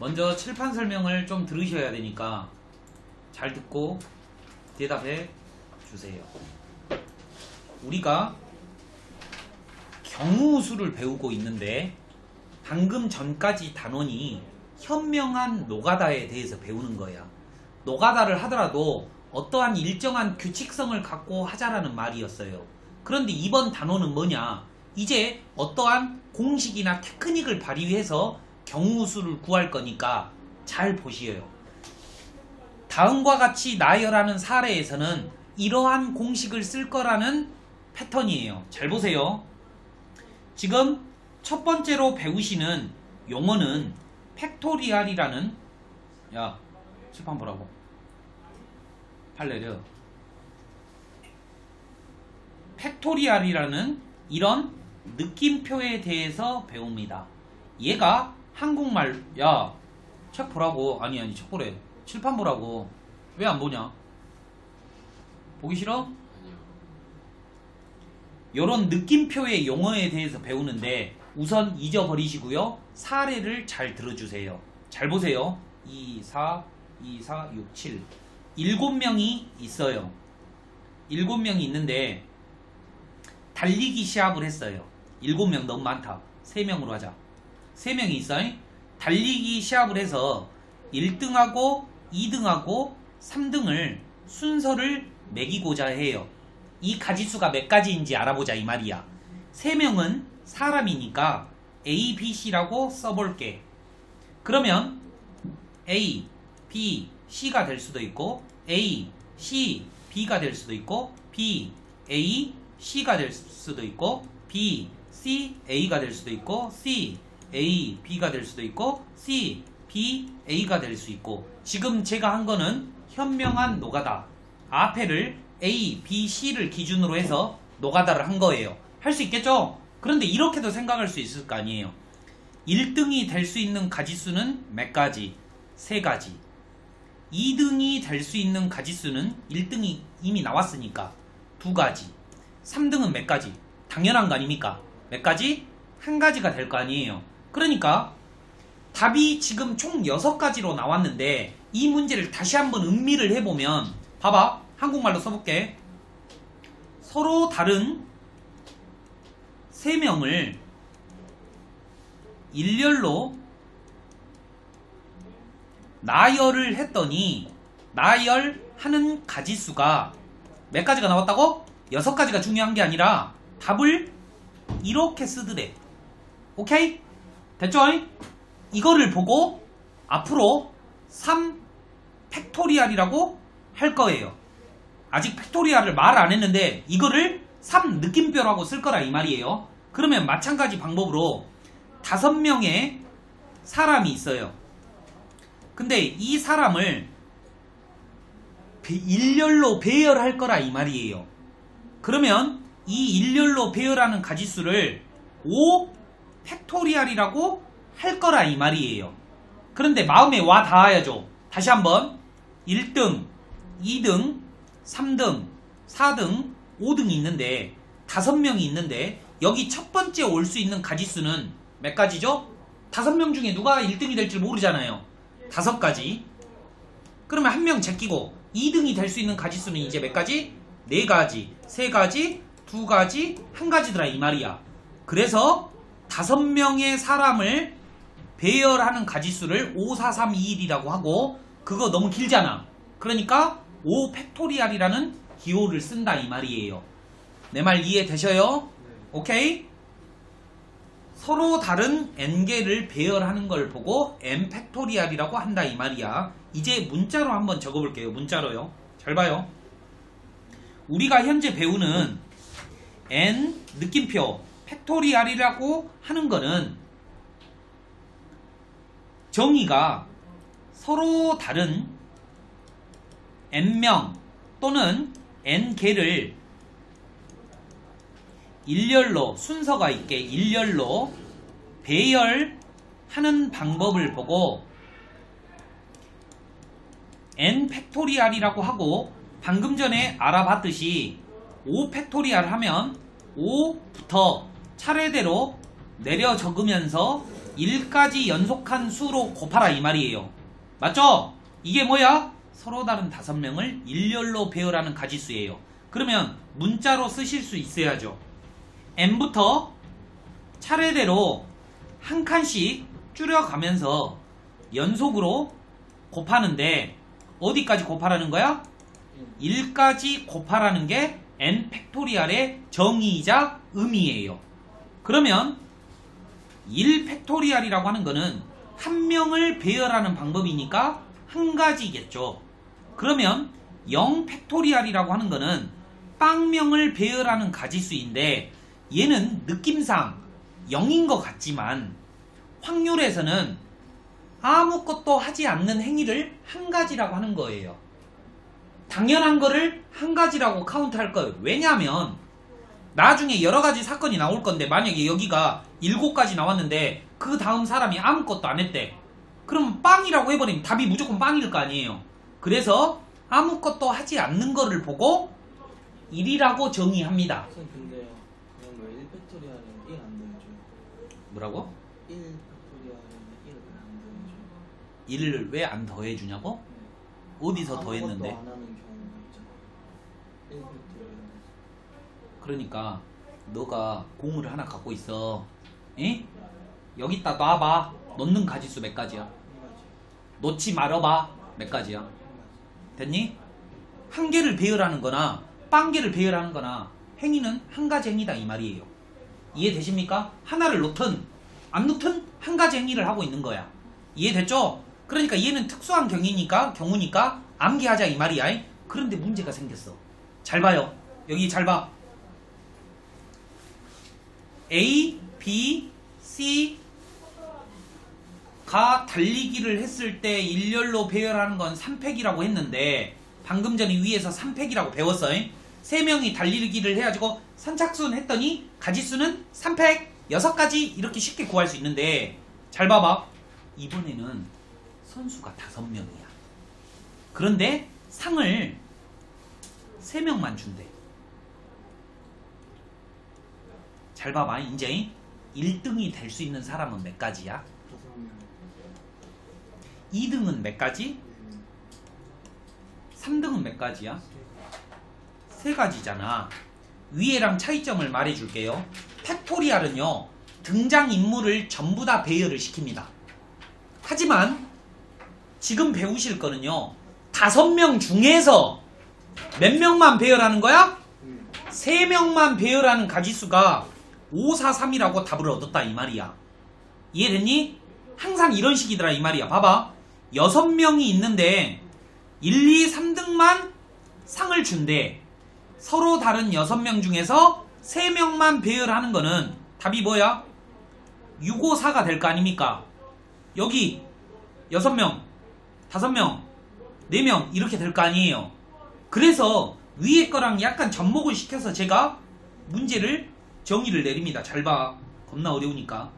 먼저 칠판 설명을 좀 들으셔야 되니까 잘 듣고 대답해 주세요. 우리가 경우수를 배우고 있는데 방금 전까지 단원이 현명한 노가다에 대해서 배우는 거야. 노가다를 하더라도 어떠한 일정한 규칙성을 갖고 하자라는 말이었어요. 그런데 이번 단원은 뭐냐? 이제 어떠한 공식이나 테크닉을 발휘해서 경우수를 구할 거니까 잘 보시에요. 다음과 같이 나열하는 사례에서는 이러한 공식을 쓸 거라는 패턴이에요. 잘 보세요. 지금 첫 번째로 배우시는 용어는 팩토리알이라는, 야 칠판 보라고, 팔 내려. 팩토리알이라는 이런 느낌표에 대해서 배웁니다. 얘가 한국말, 야 책 보라고. 아니 책 보래. 칠판 보라고. 왜 안 보냐? 보기 싫어? 요런 느낌표의 용어에 대해서 배우는데 우선 잊어버리시고요. 사례를 잘 들어주세요. 잘 보세요. 2, 4, 6, 7. 7명이 있어요. 7명이 있는데 달리기 시합을 했어요. 7명 너무 많다. 3명으로 하자. 3명이 있어요. 달리기 시합을 해서 1등하고 2등하고 3등을 순서를 매기고자 해요. 이 가지수가 몇 가지인지 알아보자 이 말이야. 3명은 사람이니까 A, B, C라고 써볼게. 그러면 A, B, C가 될 수도 있고 A, C, B가 될 수도 있고 B, A, C가 될 수도 있고 B, C, A가 될 수도 있고 C, A, B가 될 수도 있고 C, B, A가 될 수 있고. 지금 제가 한 거는 현명한 노가다. 앞에를 A, B, C를 기준으로 해서 노가다를 한 거예요. 할 수 있겠죠? 그런데 이렇게도 생각할 수 있을 거 아니에요. 1등이 될 수 있는 가지수는 몇 가지? 3가지. 2등이 될 수 있는 가지수는 1등이 이미 나왔으니까 2가지. 3등은 몇 가지? 당연한 거 아닙니까? 몇 가지? 1가지가 될 거 아니에요. 그러니까 답이 지금 총 6가지로 나왔는데 이 문제를 다시 한번 음미를 해보면 봐봐. 한국말로 써볼게. 서로 다른 3명을 일렬로 나열을 했더니 나열하는 가지수가 몇 가지가 나왔다고? 6가지가 중요한 게 아니라 답을 이렇게 쓰더래. 오케이? 됐죠? 이거를 보고 앞으로 3 팩토리알이라고 할 거예요. 아직 팩토리알을 말 안 했는데 이거를 3 느낌표라고 쓸 거라 이 말이에요. 그러면 마찬가지 방법으로 5명의 사람이 있어요. 근데 이 사람을 일렬로 배열할 거라 이 말이에요. 그러면 이 일렬로 배열하는 가지수를 5 팩토리알이라고 할 거라 이 말이에요. 그런데 마음에 와 닿아야죠. 다시 한번 1등, 2등, 3등, 4등, 5등이 있는데 5명이 있는데 여기 첫 번째 올 수 있는 가지수는 몇 가지죠? 5명 중에 누가 1등이 될지 모르잖아요. 5가지. 그러면 한 명 제끼고 2등이 될 수 있는 가지수는 이제 몇 가지? 4가지, 3가지, 2가지, 1가지더라 이 말이야. 그래서 5명의 사람을 배열하는 가지수를 5, 4, 3, 2, 1이라고 하고 그거 너무 길잖아. 그러니까 5 팩토리알이라는 기호를 쓴다 이 말이에요. 내 말 이해되셔요? 오케이? 서로 다른 n개를 배열하는 걸 보고 n 팩토리알이라고 한다 이 말이야. 이제 문자로 한번 적어볼게요. 문자로요. 잘 봐요. 우리가 현재 배우는 n 느낌표 팩토리알이라고 하는 거는 정의가 서로 다른 n명 또는 n개를 일렬로 순서가 있게 일렬로 배열하는 방법을 보고 n 팩토리알이라고 하고 방금 전에 알아봤듯이 5 팩토리알 하면 5부터 차례대로 내려 적으면서 1까지 연속한 수로 곱하라 이 말이에요. 맞죠? 이게 뭐야? 서로 다른 5명을 일렬로 배열하는 가지수예요. 그러면 문자로 쓰실 수 있어야죠. n부터 차례대로 한 칸씩 줄여가면서 연속으로 곱하는데 어디까지 곱하라는 거야? 1까지 곱하라는 게 n 팩토리알의 정의이자 의미예요. 그러면 1 팩토리알이라고 하는 거는 한 명을 배열하는 방법이니까 한 가지겠죠. 그러면 0 팩토리알이라고 하는 거는 빵명을 배열하는 가지수인데 얘는 느낌상 0인 것 같지만 확률에서는 아무것도 하지 않는 행위를 한 가지라고 하는 거예요. 당연한 거를 한 가지라고 카운트할 거예요. 왜냐하면 나중에 여러 가지 사건이 나올 건데 만약에 여기가 7가지 나왔는데 그 다음 사람이 아무것도 안 했대. 그럼 빵이라고 해버리면 답이 무조건 빵일 거 아니에요. 그래서 아무것도 하지 않는 거를 보고 1이라고 정의합니다. 선생님 근데요 그런 거 1팩토리알은 1 안 더해줘요. 뭐라고? 1팩토리알은 1을 안 더해줘요. 1을 왜 안 더해주냐고? 어디서 더했는데? 아무것도 안 하는 경우가 있잖아. 1팩토리알. 그러니까 너가 공을 하나 갖고 있어. 에? 여기다 놔봐. 넣는 가지수 몇 가지야? 놓지 말아봐. 몇 가지야? 됐니? 한 개를 배열하는 거나 빵 개를 배열하는 거나 행위는 한 가지 행위다 이 말이에요. 이해되십니까? 하나를 놓든 안 놓든 한 가지 행위를 하고 있는 거야. 이해됐죠? 그러니까 얘는 특수한 경우니까 암기하자 이 말이야. 그런데 문제가 생겼어. 잘 봐요. 여기 잘 봐. A, B, C 가 달리기를 했을 때 일렬로 배열하는 건 3팩이라고 했는데 방금 전에 위에서 3팩이라고 배웠어. 3명이 달리기를 해가지고 선착순 했더니 가지수는 3팩 6가지 이렇게 쉽게 구할 수 있는데 잘 봐봐. 이번에는 선수가 5명이야. 그런데 상을 3명만 준대. 잘 봐봐. 이제 1등이 될 수 있는 사람은 몇 가지야? 2등은 몇 가지? 3등은 몇 가지야? 3가지잖아. 위에랑 차이점을 말해줄게요. 팩토리알은요 등장인물을 전부 다 배열을 시킵니다. 하지만 지금 배우실 거는요 5명 중에서 몇 명만 배열하는 거야? 3명만 배열하는 가지수가 5, 4, 3이라고 답을 얻었다 이 말이야. 이해됐니? 항상 이런 식이더라 이 말이야. 봐봐. 6명이 있는데 1, 2, 3등만 상을 준대. 서로 다른 6명 중에서 3명만 배열하는 거는 답이 뭐야? 6, 5, 4가 될 거 아닙니까? 여기 6명, 5명, 4명 이렇게 될 거 아니에요. 그래서 위에 거랑 약간 접목을 시켜서 제가 문제를 정의를 내립니다. 잘 봐. 겁나 어려우니까.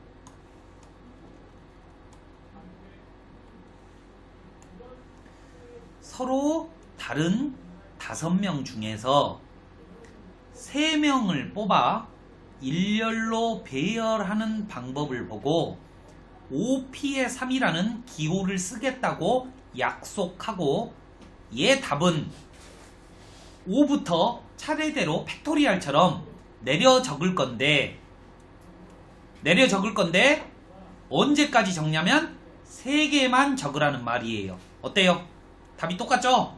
서로 다른 5명 중에서 3명을 뽑아 일렬로 배열하는 방법을 보고 5P의 3이라는 기호를 쓰겠다고 약속하고 얘 답은 5부터 차례대로 팩토리알처럼 내려 적을 건데 언제까지 적냐면 3개만 적으라는 말이에요. 어때요? 답이 똑같죠?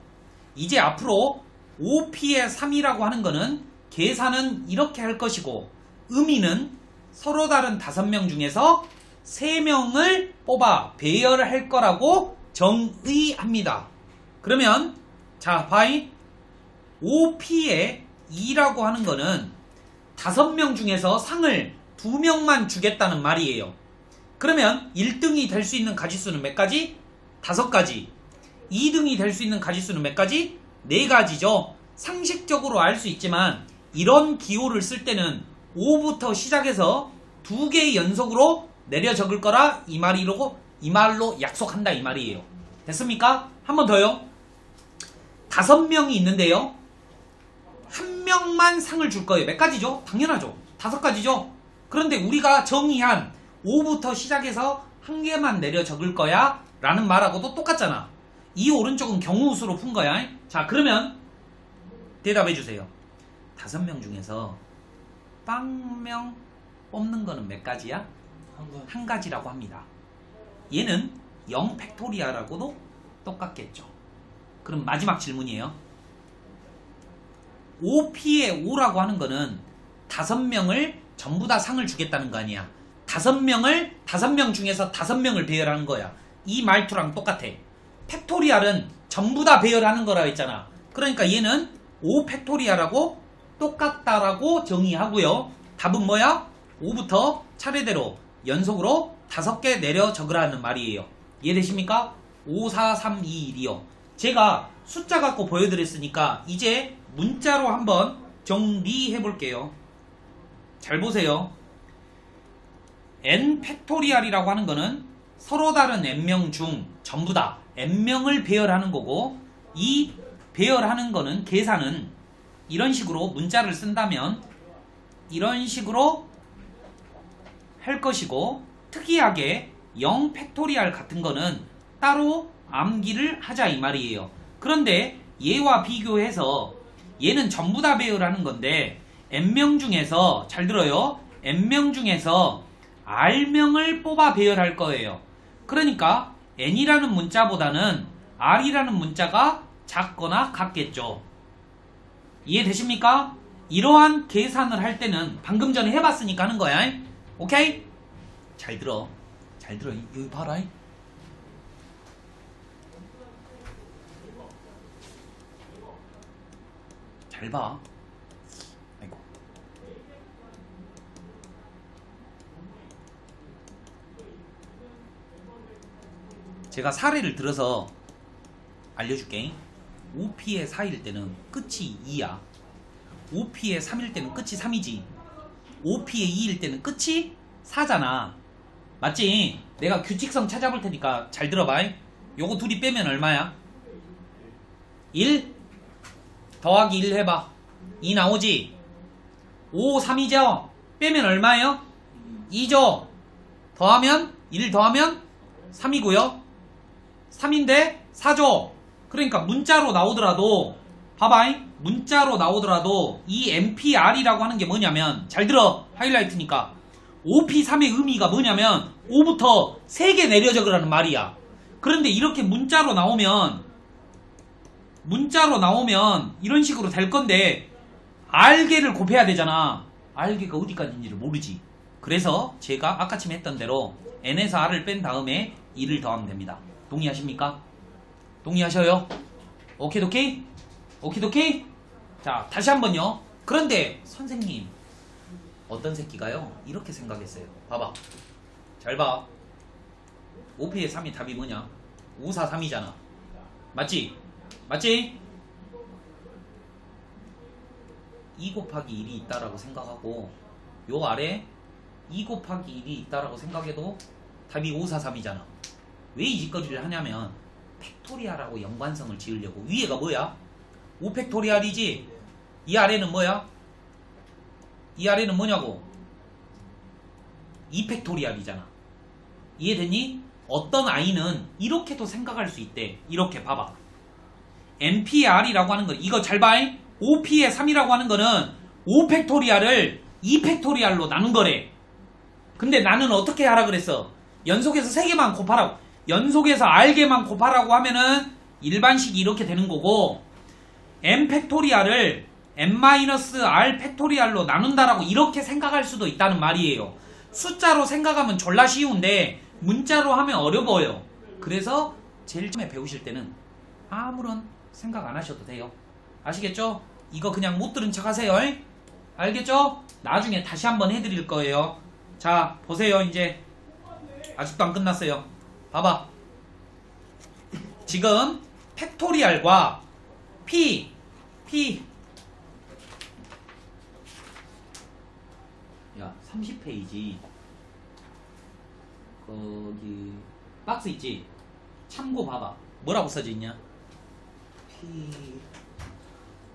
이제 앞으로 5P의 3이라고 하는 거는 계산은 이렇게 할 것이고 의미는 서로 다른 5명 중에서 3명을 뽑아 배열할 거라고 정의합니다. 그러면 자 봐이 5P의 2라고 하는 거는 5명 중에서 상을 2명만 주겠다는 말이에요. 그러면 1등이 될 수 있는 가지수는 몇 가지? 5가지. 2등이 될 수 있는 가지수는 몇 가지? 4가지죠. 상식적으로 알 수 있지만 이런 기호를 쓸 때는 5부터 시작해서 2개의 연속으로 내려 적을 거라 이 말로 약속한다 이 말이에요. 됐습니까? 한 번 더요. 5명이 있는데요. 1명만 상을 줄 거예요. 몇 가지죠? 당연하죠. 5가지죠. 그런데 우리가 정의한 5부터 시작해서 한 개만 내려 적을 거야 라는 말하고도 똑같잖아. 이 오른쪽은 경우수로 푼 거야. 자, 그러면 대답해 주세요. 5명 중에서 빵명 뽑는 거는 몇 가지야? 한 가지라고 합니다. 얘는 0 팩토리아라고도 똑같겠죠. 그럼 마지막 질문이에요. 5P의 5라고 하는 거는 5명을 전부 다 상을 주겠다는 거 아니야. 5명 중에서 5명을 배열하는 거야. 이 말투랑 똑같아. 팩토리알은 전부 다 배열하는 거라 했잖아. 그러니까 얘는 5 팩토리알하고 똑같다라고 정의하고요. 답은 뭐야? 5부터 차례대로 연속으로 5개 내려 적으라는 말이에요. 이해되십니까? 5, 4, 3, 2, 1이요. 제가 숫자 갖고 보여드렸으니까 이제 문자로 한번 정리해 볼게요. 잘 보세요. n 팩토리알이라고 하는 거는 서로 다른 n명 중 전부 다 n명을 배열하는 거고, 이 배열하는 거는 계산은 이런 식으로 문자를 쓴다면 이런 식으로 할 것이고, 특이하게 0 팩토리알 같은 거는 따로 암기를 하자 이 말이에요. 그런데 얘와 비교해서 얘는 전부 다 배열하는 건데 n명 중에서, 잘 들어요, n명 중에서 r명을 뽑아 배열할 거예요. 그러니까 n이라는 문자보다는 r이라는 문자가 작거나 같겠죠. 이해되십니까? 이러한 계산을 할 때는 방금 전에 해봤으니까 하는 거야. 오케이? 잘 들어. 잘 들어. 여기 봐라. 잘 봐. 아이고. 제가 사례를 들어서 알려줄게. 5P의 4일 때는 끝이 2야. 5P의 3일 때는 끝이 3이지. 5P의 2일 때는 끝이 4잖아. 맞지? 내가 규칙성 찾아볼 테니까 잘 들어봐. 요거 둘이 빼면 얼마야? 1 더하기 1 해봐. 2 나오지? 5, 3이죠? 빼면 얼마예요? 2죠? 더하면 1 더하면 3이고요. 3인데 4죠? 그러니까 문자로 나오더라도, 봐봐, 문자로 나오더라도 이 MPR이라고 하는 게 뭐냐면, 잘 들어, 하이라이트니까 5P3의 의미가 뭐냐면 5부터 3개 내려 적으라는 말이야. 그런데 이렇게 문자로 나오면 이런 식으로 될 건데 R개를 곱해야 되잖아. R개가 어디까지인지를 모르지. 그래서 제가 아까쯤 했던 대로 N에서 R을 뺀 다음에 2를 더하면 됩니다. 동의하십니까? 동의하셔요? 오케이도케이? 오케이도케이? 자, 다시 한번요. 그런데 선생님, 어떤 새끼가요? 이렇게 생각했어요. 봐봐. 잘 봐. 5P의 3이 답이 뭐냐? 5, 4, 3이잖아. 맞지? 맞지? 2 곱하기 1이 있다라고 생각하고, 요 아래 2 곱하기 1이 있다라고 생각해도 답이 5, 4, 3이잖아. 왜 이 짓거리를 하냐면 팩토리알하고 연관성을 지으려고. 위에가 뭐야? 5 팩토리알이지? 이 아래는 뭐야? 이 아래는 뭐냐고? 2 팩토리알이잖아. 이해됐니? 어떤 아이는 이렇게도 생각할 수 있대. 이렇게 봐봐. NPR이라고 하는 거, 이거 잘 봐. 5P의 3이라고 하는 거는 5 팩토리알을 2 팩토리알로 나눈 거래. 근데 나는 어떻게 하라 그랬어? 연속해서 3개만 곱하라고. 연속해서 R개만 곱하라고 하면은 일반식이 이렇게 되는 거고, M 팩토리알을 n-r 팩토리알로 나눈다라고 이렇게 생각할 수도 있다는 말이에요. 숫자로 생각하면 졸라 쉬운데 문자로 하면 어려워요. 그래서 제일 처음에 배우실 때는 아무런 생각 안 하셔도 돼요. 아시겠죠? 이거 그냥 못 들은 척 하세요. 알겠죠? 나중에 다시 한번 해드릴 거예요. 자, 보세요. 이제 아직도 안 끝났어요. 봐봐. 지금 팩토리알과 P 야, 30페이지 거기 박스 있지? 참고 봐봐. 뭐라고 써져 있냐? P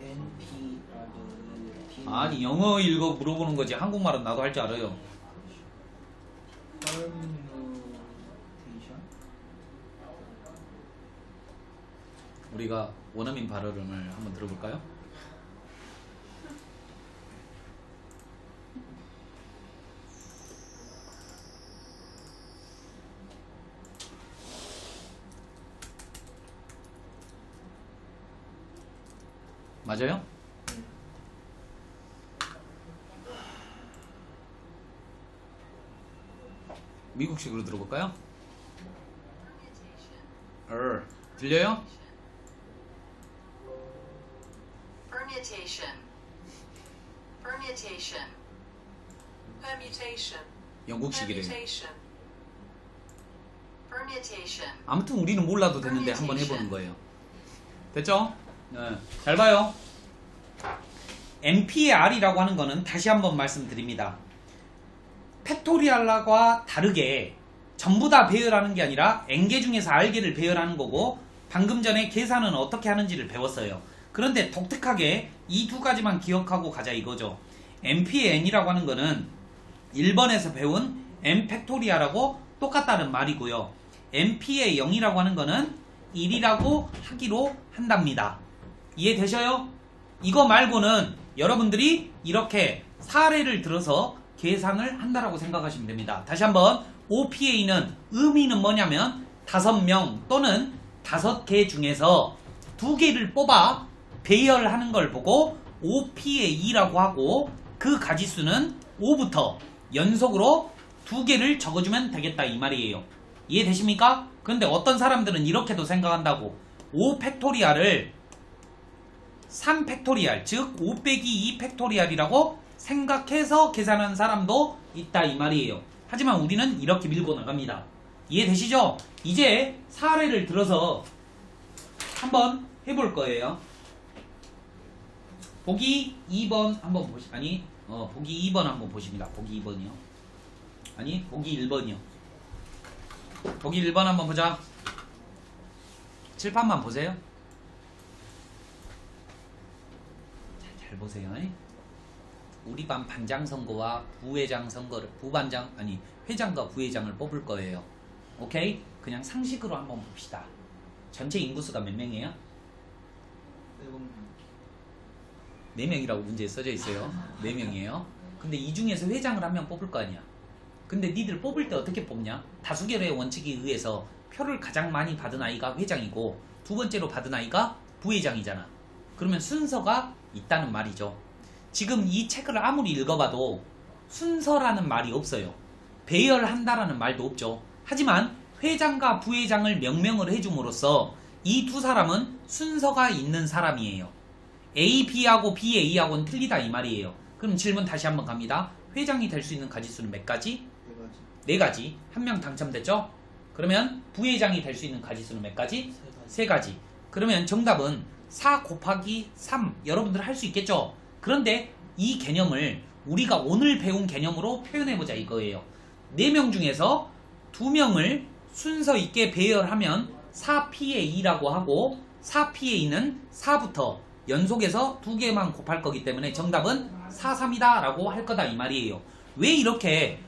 N P R P. 아니, 영어 읽어 물어보는 거지. 한국말은 나도 할 줄 알아요. permutation. 우리가 원어민 발언을 한번 들어볼까요? 맞아요? 미국식으로 들어볼까요? 들려요? Permutation. Permutation. Permutation. 영국식이래요. Permutation. Permutation. 아무튼 우리는 몰라도 되는데 한번 해보는 거예요. 됐죠? 네. 잘 봐요. MP의 R이라고 하는 거는 다시 한번 말씀드립니다. 팩토리알과 다르게 전부 다 배열하는 게 아니라 N개 중에서 R개를 배열하는 거고, 방금 전에 계산은 어떻게 하는지를 배웠어요. 그런데 독특하게 이 두 가지만 기억하고 가자 이거죠. MP의 N이라고 하는 거는 1번에서 배운 M 팩토리알하고 똑같다는 말이고요. MP의 0이라고 하는 거는 1이라고 하기로 한답니다. 이해되셔요? 이거 말고는 여러분들이 이렇게 사례를 들어서 계산을 한다라고 생각하시면 됩니다. 다시 한번 OPA는 의미는 뭐냐면 5명 또는 5개 중에서 2개를 뽑아 배열하는 걸 보고 OPA라고 하고, 그 가지수는 5부터 연속으로 2개를 적어주면 되겠다 이 말이에요. 이해되십니까? 그런데 어떤 사람들은 이렇게도 생각한다고. 5 팩토리알을 3 팩토리알, 즉 5 빼기 2 팩토리알이라고 생각해서 계산하는 사람도 있다 이 말이에요. 하지만 우리는 이렇게 밀고 나갑니다. 이해되시죠? 이제 사례를 들어서 한번 해볼 거예요. 보기 2번 한번 보기 2번 한번 보십니다. 보기 2번이요. 아니, 보기 1번이요. 보기 1번 한번 보자. 칠판만 보세요. 잘 보세요. 우리 반 반장 선거와 부회장 선거를, 회장과 부회장을 뽑을 거예요. 오케이? 그냥 상식으로 한번 봅시다. 전체 인구수가 몇 명이에요? 4명이라고 문제에 써져 있어요. 4명이에요. 근데 이 중에서 회장을 한 명 뽑을 거 아니야. 근데 니들 뽑을 때 어떻게 뽑냐? 다수결의 원칙에 의해서 표를 가장 많이 받은 아이가 회장이고, 두 번째로 받은 아이가 부회장이잖아. 그러면 순서가 있다는 말이죠. 지금 이 책을 아무리 읽어봐도 순서라는 말이 없어요. 배열한다라는 말도 없죠. 하지만 회장과 부회장을 명명을 해줌으로써 이 두 사람은 순서가 있는 사람이에요. A, B하고 B, A하고는 틀리다 이 말이에요. 그럼 질문 다시 한번 갑니다. 회장이 될 수 있는 가지수는 몇 가지? 4가지. 4가지. 한 명 당첨됐죠? 그러면 부회장이 될 수 있는 가지수는 몇 가지? 3가지. 그러면 정답은 4 곱하기 3. 여러분들 할 수 있겠죠? 그런데 이 개념을 우리가 오늘 배운 개념으로 표현해보자 이거예요. 4명 중에서 2명을 순서 있게 배열하면 4PA라고 하고, 4PA는 4부터 연속해서 2개만 곱할 거기 때문에 정답은 4, 3이다 라고 할 거다 이 말이에요. 왜 이렇게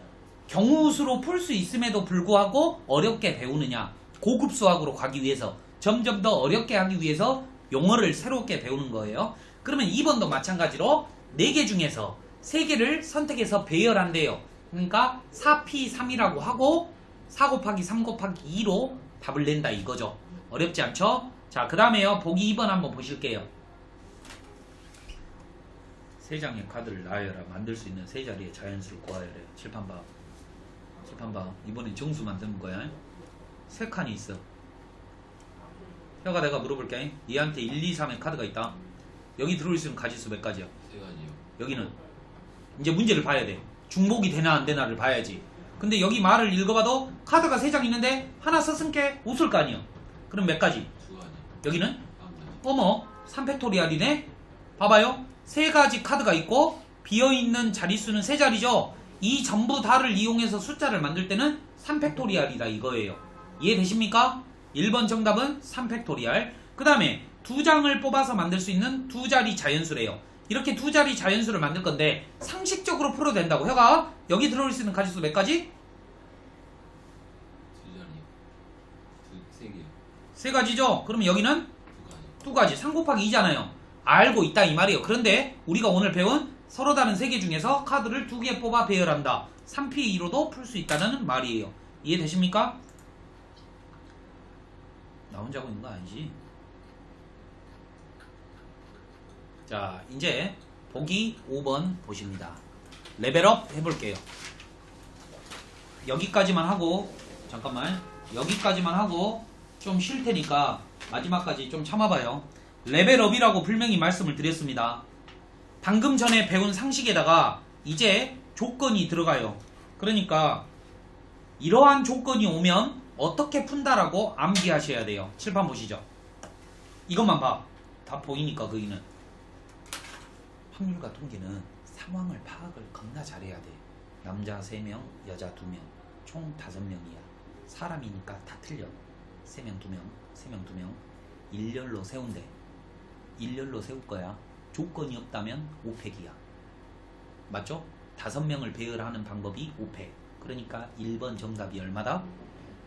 경우수로 풀 수 있음에도 불구하고 어렵게 배우느냐? 고급 수학으로 가기 위해서, 점점 더 어렵게 하기 위해서 용어를 새롭게 배우는 거예요. 그러면 2번도 마찬가지로 4개 중에서 3개를 선택해서 배열한대요. 그러니까 4P3이라고 하고 4 곱하기 3 곱하기 2로 답을 낸다 이거죠. 어렵지 않죠? 자, 그 다음에요. 보기 2번 한번 보실게요. 3장의 카드를 나열하 만들 수 있는 3자리의 자연수를 구하여래요. 칠판 봐. 칠판 봐. 이번엔 정수 만드는 거야. 3칸이 있어. 혀가 내가 물어볼게. 니한테 1, 2, 3의 카드가 있다. 여기 들어올 수 있는 가지수 몇 가지야? 3가지요. 여기는 이제 문제를 봐야 돼. 중복이 되나 안 되나를 봐야지. 근데 여기 말을 읽어봐도 카드가 3장 있는데 하나 썼으니까 웃을 거 아니야. 그럼 몇 가지? 2가지. 여기는? 3가지. 어머, 3팩토리알이네? 봐봐요. 3가지 카드가 있고 비어있는 자릿수는 3자리죠. 이 전부 다를 이용해서 숫자를 만들 때는 3팩토리알이다 이거예요. 이해되십니까? 1번 정답은 3팩토리알. 그 다음에 2장을 뽑아서 만들 수 있는 2자리 자연수래요. 이렇게 2자리 자연수를 만들 건데 상식적으로 풀어도 된다고. 혀가 여기 들어올 수 있는 가지수 몇 가지? 세 가지죠? 그러면 여기는 두 가지. 2가지. 3 곱하기 2잖아요. 알고 있다 이 말이에요. 그런데 우리가 오늘 배운 서로 다른 3개 중에서 카드를 2개 뽑아 배열한다. 3P의 2로도 풀 수 있다는 말이에요. 이해되십니까? 나 혼자 하고 있는 거 아니지? 자, 이제 보기 5번 보십니다. 레벨업 해볼게요. 여기까지만 하고, 잠깐만, 여기까지만 하고 좀 쉴 테니까 마지막까지 좀 참아봐요. 레벨업이라고 분명히 말씀을 드렸습니다. 방금 전에 배운 상식에다가 이제 조건이 들어가요. 그러니까 이러한 조건이 오면 어떻게 푼다라고 암기하셔야 돼요. 칠판 보시죠. 이것만 봐. 다 보이니까 거기는. 확률과 통계는 상황을 파악을 겁나 잘해야 돼. 남자 3명, 여자 2명, 총 5명이야. 사람이니까 다 틀려. 3명 2명, 3명 2명. 일렬로 세운대. 일렬로 세울 거야. 조건이 없다면 5팩이야. 맞죠? 5명을 배열하는 방법이 5팩. 그러니까 1번 정답이 얼마다?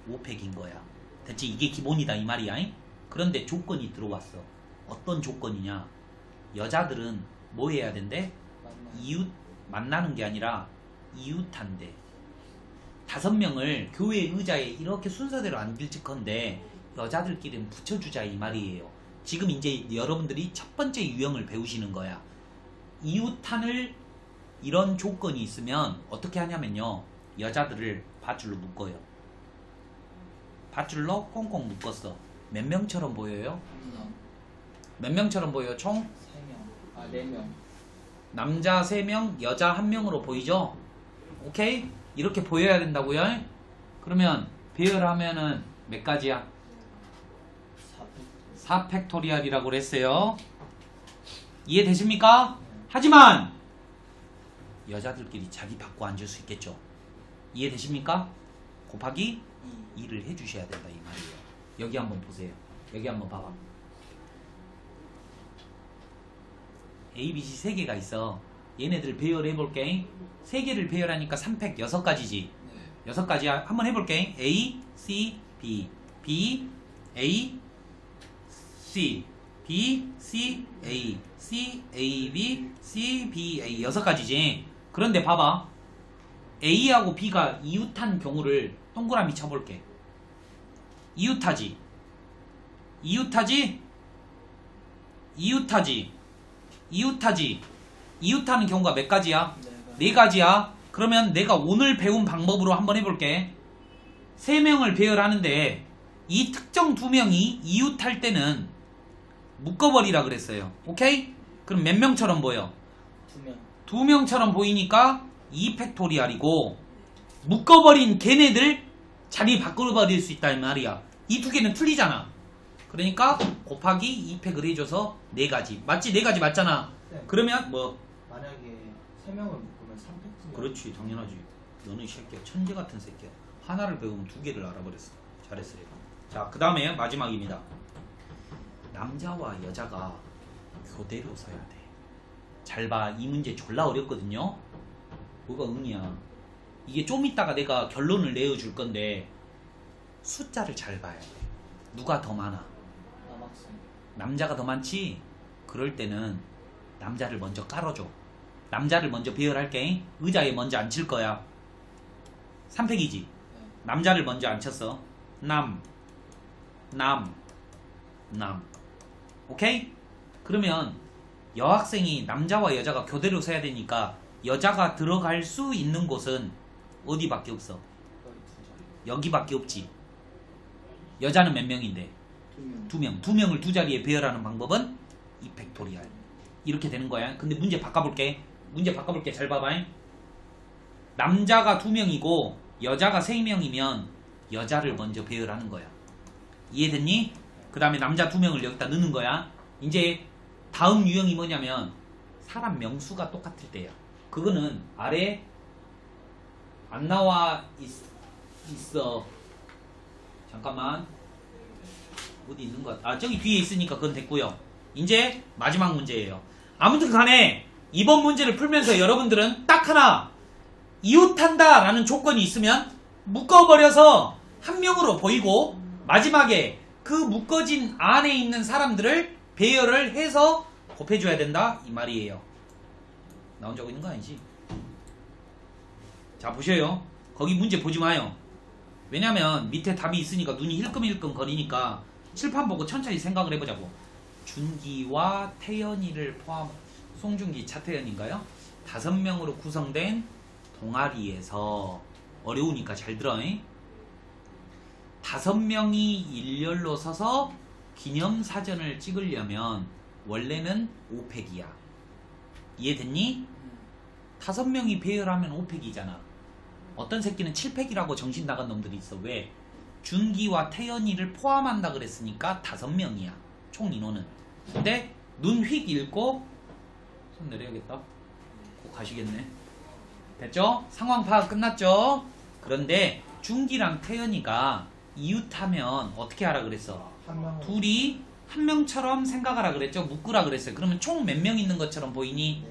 5팩인 거야. 대체 이게 기본이다 이 말이야. 잉? 그런데 조건이 들어왔어. 어떤 조건이냐? 여자들은 뭐 해야 된대? 이웃 만나는 게 아니라 이웃한대. 5명을 교회 의자에 이렇게 순서대로 앉을 건데 여자들끼리는 붙여주자 이 말이에요. 지금 이제 여러분들이 첫 번째 유형을 배우시는 거야. 이웃한을 이런 조건이 있으면 어떻게 하냐면요. 여자들을 밧줄로 묶어요. 밧줄로 꽁꽁 묶었어. 몇 명처럼 보여요? 몇 명처럼 보여요? 총? 3명. 4명. 남자 3명, 여자 1명으로 보이죠? 오케이? 이렇게 보여야 된다고요? 그러면 배열하면은 몇 가지야? 4팩토리얼이라고 그랬어요. 이해되십니까? 하지만 여자들끼리 자리 바꿔 앉을 수 있겠죠. 이해되십니까? 곱하기 2를 해주셔야 된다 이 말이에요. 여기 한번 보세요. 여기 한번 봐봐. A, B, C 3개가 있어. 얘네들 배열해볼게. 3개를 배열하니까 3팩 6가지지. 6가지 한번 해볼게. A, C, B, B, A, C, B, C, A, C, A, B, C, B, A 6가지지. 그런데 봐봐. A하고 B가 이웃한 경우를 동그라미 쳐볼게. 이웃하지. 이웃하지. 이웃하지. 이웃하지. 이웃하는 경우가 몇 가지야? 4가지야. 그러면 내가 오늘 배운 방법으로 한번 해볼게. 3명을 배열하는데 이 특정 2명이 이웃할 때는 묶어버리라 그랬어요. 오케이? 그럼 몇 명처럼 보여? 2명. 2명처럼 보이니까 2팩토리얼이고 묶어버린 걔네들 자리 바꿔버릴 수 있다는 말이야. 이 2개는 틀리잖아. 그러니까 곱하기 2팩을 해줘서 4가지. 맞지? 4가지 맞잖아. 네. 그러면 뭐 만약에 3명을 묶으면 3팩. 그렇지 당연하지. 너는 이 새끼야 천재 같은 새끼야. 하나를 배우면 2개를 알아버렸어. 잘했어요. 자, 그 다음에 마지막입니다. 남자와 여자가 교대로 서야 돼. 잘 봐. 이 문제 졸라 어렵거든요. 뭐가 응이야. 이게 좀 이따가 내가 결론을 내어줄 건데 숫자를 잘 봐야 돼. 누가 더 많아? 남학생. 남자가 더 많지? 그럴 때는 남자를 먼저 깔아줘. 남자를 먼저 배열할게. 의자에 먼저 앉힐 거야. 3팩이지? 남자를 먼저 앉혔어. 남. 오케이? 그러면 여학생이 남자와 여자가 교대로 서야 되니까 여자가 들어갈 수 있는 곳은 어디밖에 없어? 거의 2자리. 여기밖에 없지. 여자는 몇 명인데? 2명. 2명을 2자리에 배열하는 방법은 2팩토리얼. 이렇게 되는 거야. 근데 문제 바꿔볼게. 잘 봐봐. 남자가 2명이고 여자가 3명이면 여자를 먼저 배열하는 거야. 이해됐니? 그 다음에 남자 2명을 여기다 넣는 거야. 이제 다음 유형이 뭐냐면 사람 명수가 똑같을 때야. 그거는 아래 안 나와 있어. 잠깐만. 어디 있는 것 같아. 아, 저기 뒤에 있으니까 그건 됐고요. 이제 마지막 문제예요. 아무튼 간에 이번 문제를 풀면서 여러분들은 딱 하나, 이웃한다 라는 조건이 있으면 묶어버려서 한 명으로 보이고 마지막에 그 묶어진 안에 있는 사람들을 배열을 해서 곱해줘야 된다 이 말이에요. 나 혼자 하고 있는 거 아니지? 자 보셔요. 거기 문제 보지 마요. 왜냐면 밑에 답이 있으니까 눈이 힐끔힐끔 거리니까 칠판 보고 천천히 생각을 해보자고. 준기와 태연이를 포함, 송준기, 차태연인가요? 5명으로 구성된 동아리에서, 어려우니까 잘 들어. 5명이 일렬로 서서 기념사전을 찍으려면 원래는 5팩이야. 이해됐니? 5명이 배열하면 5팩이잖아. 어떤 새끼는 7팩이라고 정신 나간 놈들이 있어. 왜? 준기와 태연이를 포함한다 그랬으니까 5명이야. 총 인원은. 근데 눈 휙 읽고 손 내려야겠다. 꼭 가시겠네. 됐죠? 상황 파악 끝났죠? 그런데 준기랑 태연이가 이웃하면 어떻게 하라 그랬어? 한 명은 둘이 한 명처럼 생각하라 그랬죠? 묶으라 그랬어요. 그러면 총 몇 명 있는 것처럼 보이니?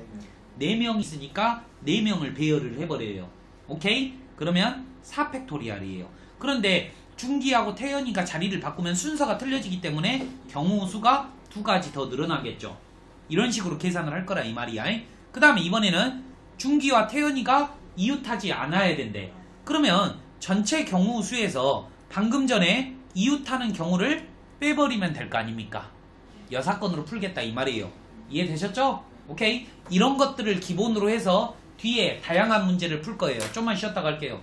4명 있으니까 4명을 배열을 해버려요. 오케이? 그러면 4팩토리얼이에요. 그런데 준기하고 태연이가 자리를 바꾸면 순서가 틀려지기 때문에 경우 수가 2가지 더 늘어나겠죠. 이런 식으로 계산을 할 거라 이 말이야. 그 다음에 이번에는 준기와 태연이가 이웃하지 않아야 된대. 그러면 전체 경우 수에서 방금 전에 이웃하는 경우를 빼버리면 될 거 아닙니까? 여사건으로 풀겠다 이 말이에요. 이해되셨죠? 오케이? 이런 것들을 기본으로 해서 뒤에 다양한 문제를 풀 거예요. 좀만 쉬었다 갈게요.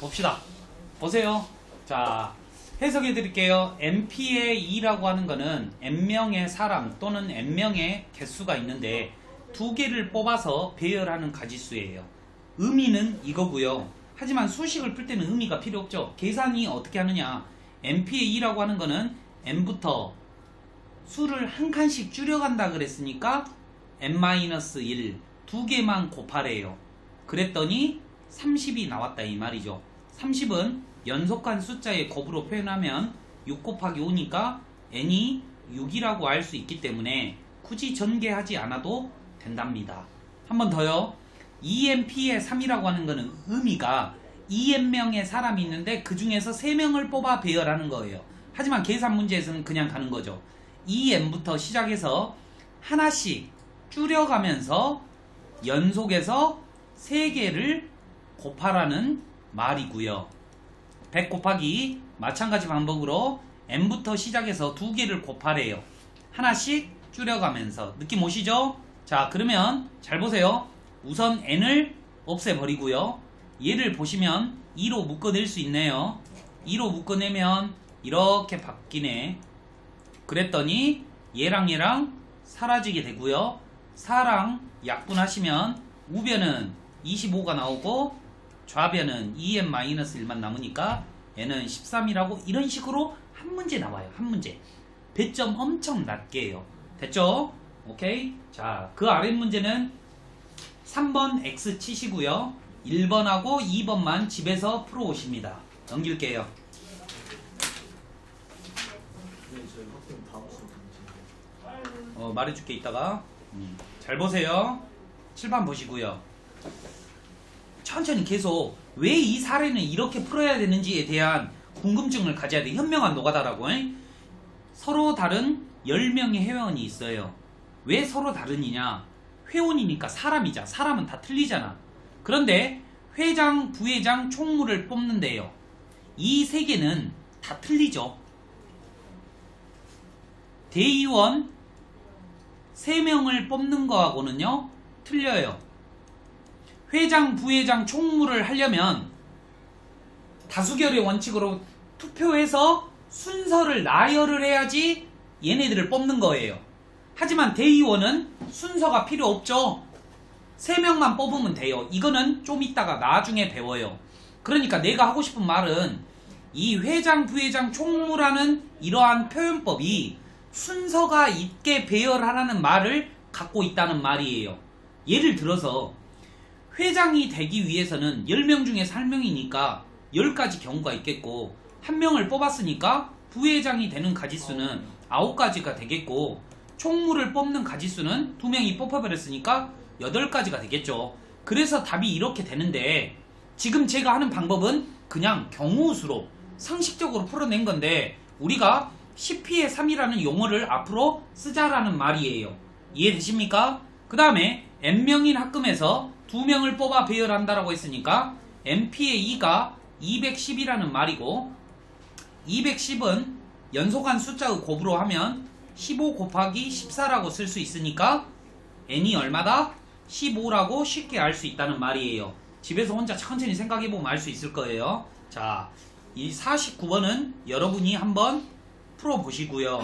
봅시다. 보세요. 자, 해석해 드릴게요. MP의 2라고 하는 거는 N명의 사람 또는 N명의 개수가 있는데 2개를 뽑아서 배열하는 가지수예요. 의미는 이거고요. 하지만 수식을 풀 때는 의미가 필요 없죠. 계산이 어떻게 하느냐. MP의 2라고 하는 거는 N부터 수를 한 칸씩 줄여간다 그랬으니까 N-1 2개만 곱하래요. 그랬더니 30이 나왔다 이 말이죠. 30은 연속한 숫자의 곱으로 표현하면 6 곱하기 5니까 n이 6이라고 알 수 있기 때문에 굳이 전개하지 않아도 된답니다. 한 번 더요. EMP의 3이라고 하는 거는 의미가 2n명의 사람이 있는데 그 중에서 3명을 뽑아 배열하는 거예요. 하지만 계산 문제에서는 그냥 가는 거죠. 2n부터 시작해서 하나씩 줄여가면서 연속해서 3개를 곱하라는 말이고요. 100 곱하기 마찬가지 방법으로 n부터 시작해서 2개를 곱하래요. 하나씩 줄여가면서. 느낌 오시죠? 자, 그러면 잘 보세요. 우선 n을 없애버리고요. 얘를 보시면 2로 묶어낼 수 있네요. 2로 묶어내면 이렇게 바뀌네. 그랬더니 얘랑 사라지게 되고요. 4랑 약분하시면 우변은 25가 나오고 좌변은 2n-1만 남으니까 얘는 13이라고 이런 식으로 한 문제 나와요. 한 문제. 배점 엄청 낮게 해요. 됐죠? 오케이? 자, 그 아래 문제는 3번 X 치시고요. 1번하고 2번만 집에서 풀어오십니다. 넘길게요. 네, 저희 학생 다음 수업 문제. 말해줄게 이따가. 잘 보세요. 칠판 보시고요. 천천히 계속 왜 이 사례는 이렇게 풀어야 되는지에 대한 궁금증을 가져야 돼. 현명한 노가다라고. 서로 다른 10명의 회원이 있어요. 왜 서로 다르느냐? 회원이니까 사람이자. 사람은 다 틀리잖아. 그런데 회장, 부회장, 총무를 뽑는데요. 이 세 개는 다 틀리죠. 대의원 3명을 뽑는 거하고는요 틀려요. 회장, 부회장, 총무를 하려면 다수결의 원칙으로 투표해서 순서를 나열을 해야지 얘네들을 뽑는 거예요. 하지만 대의원은 순서가 필요 없죠. 3명만 뽑으면 돼요. 이거는 좀 이따가 나중에 배워요. 그러니까 내가 하고 싶은 말은 이 회장, 부회장, 총무라는 이러한 표현법이 순서가 있게 배열하라는 말을 갖고 있다는 말이에요. 예를 들어서 회장이 되기 위해서는 10명 중에서 1명이니까 10가지 경우가 있겠고, 1명을 뽑았으니까 부회장이 되는 가지수는 9가지가 되겠고, 총무를 뽑는 가지수는 2명이 뽑아버렸으니까 8가지가 되겠죠. 그래서 답이 이렇게 되는데 지금 제가 하는 방법은 그냥 경우수로 상식적으로 풀어낸 건데 우리가 10P의 3이라는 용어를 앞으로 쓰자라는 말이에요. 이해되십니까? 그 다음에 N명인 합금에서 2명을 뽑아 배열한다라고 했으니까 NP의 2가 210이라는 말이고 210은 연속한 숫자의 곱으로 하면 15 곱하기 14라고 쓸 수 있으니까 n이 얼마다? 15라고 쉽게 알 수 있다는 말이에요. 집에서 혼자 천천히 생각해보면 알 수 있을 거예요. 자, 이 49번은 여러분이 한번 풀어보시고요.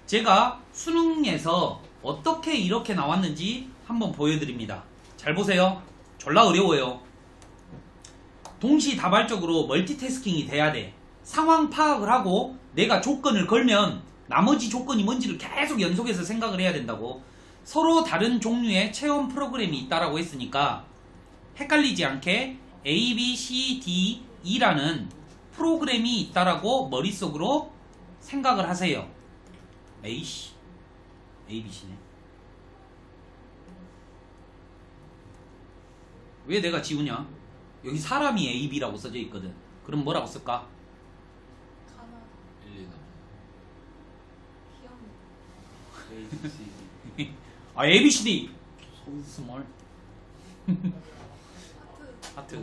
제가 수능에서 어떻게 이렇게 나왔는지 한번 보여드립니다. 잘 보세요. 졸라 어려워요. 동시다발적으로 멀티태스킹이 돼야 돼. 상황 파악을 하고 내가 조건을 걸면 나머지 조건이 뭔지를 계속 연속해서 생각을 해야 된다고. 서로 다른 종류의 체험 프로그램이 있다라고 했으니까 헷갈리지 않게 A, B, C, D, E라는 프로그램이 있다라고 머릿속으로 생각을 하세요. 에이씨, A, B, C네. 왜 내가 지우냐? 여기 사람이 A, B라고 써져 있거든. 그럼 뭐라고 쓸까? 1, 2, 3. A, C, D. 아, A, B, C, D. 스몰. 하트.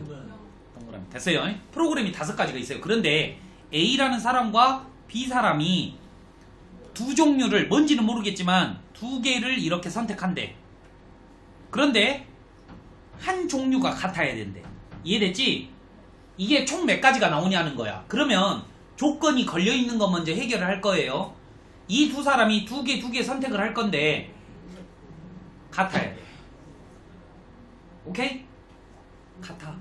동그라미. 됐어요. 프로그램이 5가지가 있어요. 그런데 A라는 사람과 B 사람이 두 종류를 뭔지는 모르겠지만 2개를 이렇게 선택한대. 그런데 한 종류가 같아야 된대. 이해됐지? 이게 총 몇 가지가 나오냐는 거야. 그러면 조건이 걸려있는 거 먼저 해결을 할 거예요. 이 두 사람이 2개 선택을 할 건데 같아야 돼. 오케이? 같아.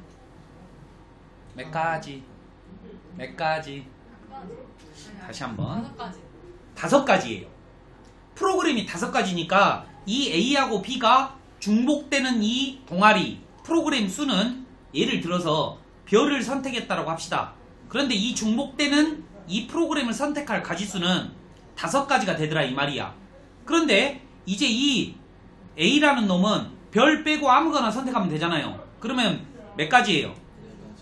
몇 가지? 다시 한번. 5가지예요. 프로그램이 5가지니까 이 A하고 B가 중복되는 이 동아리 프로그램 수는 예를 들어서 별을 선택했다라고 합시다. 그런데 이 중복되는 이 프로그램을 선택할 가지수는 5가지가 되더라 이 말이야. 그런데 이제 이 A라는 놈은 별 빼고 아무거나 선택하면 되잖아요. 그러면 몇 가지예요?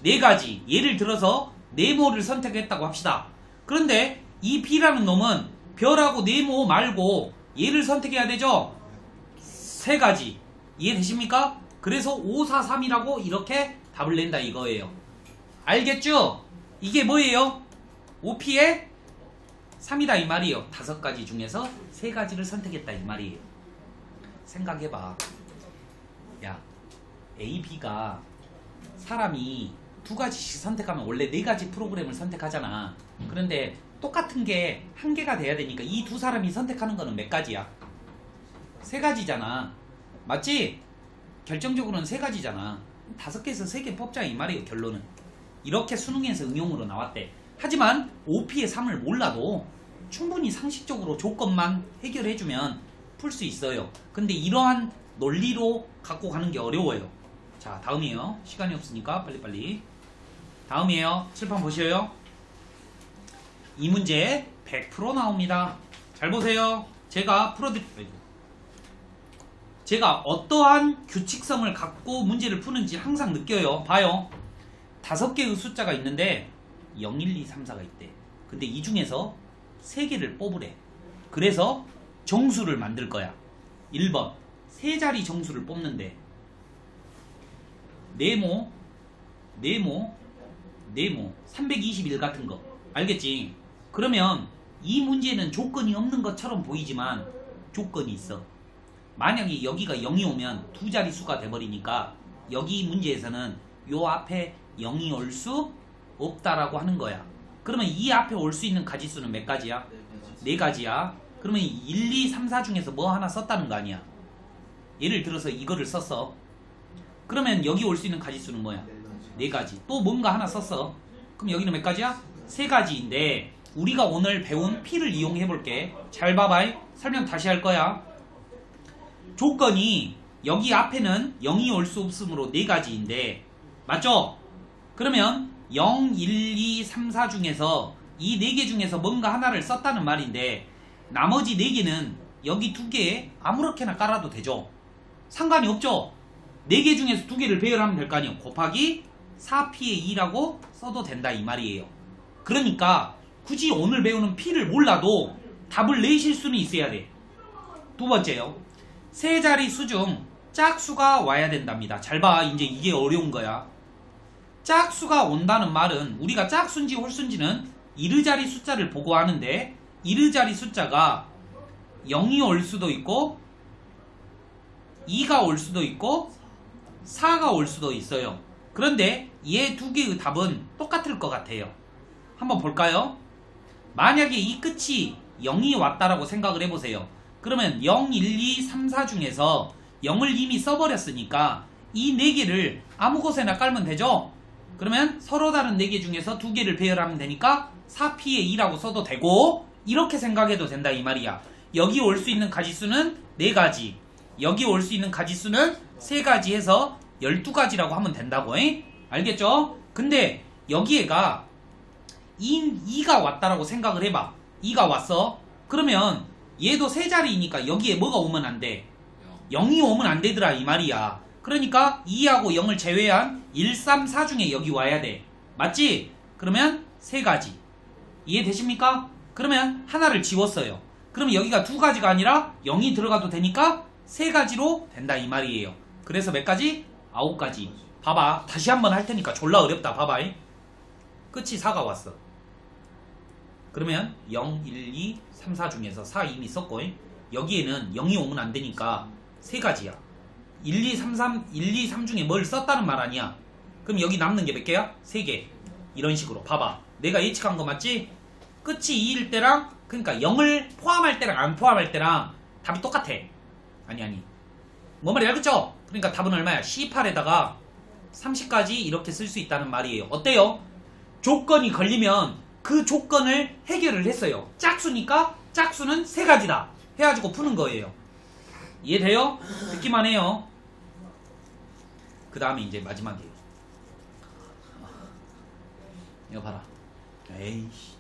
4가지. 예를 들어서 네모를 선택했다고 합시다. 그런데 이 B라는 놈은 별하고 네모 말고 얘를 선택해야 되죠? 3가지. 이해되십니까? 그래서 5, 4, 3이라고 이렇게 답을 낸다 이거예요. 알겠죠? 이게 뭐예요? 5P의 3이다 이 말이에요. 5가지 중에서 3가지를 선택했다 이 말이에요. 생각해봐. 야, A, B가 사람이 2가지씩 선택하면 원래 4가지 프로그램을 선택하잖아. 그런데 똑같은 게 1개가 돼야 되니까 이 두 사람이 선택하는 거는 몇 가지야? 3가지잖아. 맞지? 결정적으로는 3가지잖아. 5개에서 3개 뽑자 이 말이에요. 결론은 이렇게 수능에서 응용으로 나왔대. 하지만 5P의 3을 몰라도 충분히 상식적으로 조건만 해결해주면 풀 수 있어요. 근데 이러한 논리로 갖고 가는 게 어려워요. 자, 다음이에요. 시간이 없으니까 빨리빨리. 다음이에요. 칠판 보셔요. 이 문제 100% 나옵니다. 잘 보세요. 제가 어떠한 규칙성을 갖고 문제를 푸는지 항상 느껴요. 봐요. 5개의 숫자가 있는데 0, 1, 2, 3, 4가 있대. 근데 이 중에서 3개를 뽑으래. 그래서 정수를 만들 거야. 1번 3자리 정수를 뽑는데 네모 321 같은 거 알겠지? 그러면 이 문제는 조건이 없는 것처럼 보이지만 조건이 있어. 만약에 여기가 0이 오면 2자릿수가 돼버리니까 여기 문제에서는 요 앞에 0이 올 수 없다라고 하는 거야. 그러면 이 앞에 올 수 있는 가지수는 몇 가지야? 4가지야. 그러면 1, 2, 3, 4 중에서 뭐 하나 썼다는 거 아니야. 예를 들어서 이거를 썼어. 그러면 여기 올 수 있는 가지수는 뭐야? 4가지. 또 뭔가 하나 썼어. 그럼 여기는 몇 가지야? 3가지인데 우리가 오늘 배운 P를 이용해 볼게. 잘 봐봐. 설명 다시 할 거야. 조건이 여기 앞에는 0이 올 수 없으므로 4가지인데 맞죠? 그러면 0, 1, 2, 3, 4 중에서 이 4개 중에서 뭔가 하나를 썼다는 말인데 나머지 4개는 여기 2개에 아무렇게나 깔아도 되죠. 상관이 없죠. 4개 중에서 2개를 배열하면 될 거 아니에요. 곱하기 4p의 2라고 써도 된다 이 말이에요. 그러니까 굳이 오늘 배우는 p를 몰라도 답을 내실 수는 있어야 돼. 두 번째요. 세 자리 수 중 짝수가 와야 된답니다. 잘 봐. 이제 이게 어려운 거야. 짝수가 온다는 말은 우리가 짝수인지 홀수인지는 이르자리 숫자를 보고 하는데 이르자리 숫자가 0이 올 수도 있고 2가 올 수도 있고 4가 올 수도 있어요. 그런데 얘 2개의 답은 똑같을 것 같아요. 한번 볼까요? 만약에 이 끝이 0이 왔다라고 생각을 해보세요. 그러면 0, 1, 2, 3, 4 중에서 0을 이미 써버렸으니까 이 4개를 아무 곳에나 깔면 되죠? 그러면 서로 다른 4개 중에서 2개를 배열하면 되니까 4p의 2라고 써도 되고 이렇게 생각해도 된다 이 말이야. 여기 올 수 있는 가지수는 4가지, 여기 올 수 있는 가지수는 3가지 해서 12가지라고 하면 된다고. 알겠죠? 근데 여기에가 2가 왔다라고 생각을 해봐. 2가 왔어. 그러면 얘도 3자리이니까 여기에 뭐가 오면 안 돼? 0이 오면 안 되더라 이 말이야. 그러니까 2하고 0을 제외한 1, 3, 4 중에 여기 와야 돼. 맞지? 그러면 3가지. 이해되십니까? 그러면 하나를 지웠어요. 그러면 여기가 2가지가 아니라 0이 들어가도 되니까 3가지로 된다 이 말이에요. 그래서 몇 가지? 9가지. 봐봐. 다시 한번 할 테니까 졸라 어렵다. 봐봐. 끝이 4가 왔어. 그러면 0, 1, 2, 3, 4 중에서 4 이미 썼고 여기에는 0이 오면 안 되니까 3가지야. 1, 2, 3, 3 중에 뭘 썼다는 말 아니야. 그럼 여기 남는 게 몇 개야? 3개. 이런 식으로 봐봐. 내가 예측한 거 맞지? 끝이 2일 때랑 그러니까 0을 포함할 때랑 안 포함할 때랑 답이 똑같아. 아니 뭐 말이야 그쵸? 그러니까 답은 얼마야? 18에다가 30까지 이렇게 쓸 수 있다는 말이에요. 어때요? 조건이 걸리면 그 조건을 해결을 했어요. 짝수니까 짝수는 3가지다 해가지고 푸는 거예요. 이해돼요? 듣기만 해요. 그 다음에 이제 마지막이에요. 이거 봐라. 에이씨.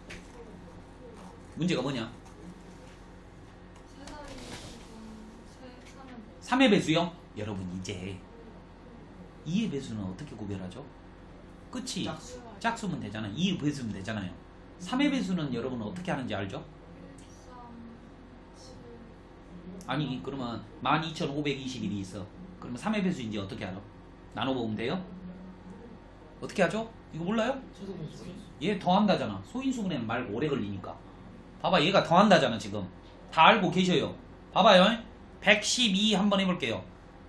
문제가 뭐냐? 3의 배수요? 여러분 이제 2의 배수는 어떻게 구별하죠? 끝이 짝수면 되잖아요. 2의 배수면 되잖아요. 3의 배수는 여러분 어떻게 하는지 알죠? 아니 그러면 12,521이 있어. 그러면 3의 배수인지 어떻게 알아? 나눠보면 돼요? 어떻게 하죠? 이거 몰라요? 얘 더한다잖아. 소인수분해는 말 오래 걸리니까. 봐봐 얘가 더한다잖아 지금. 다 알고 계셔요. 봐봐요. 112 한번 해볼게요.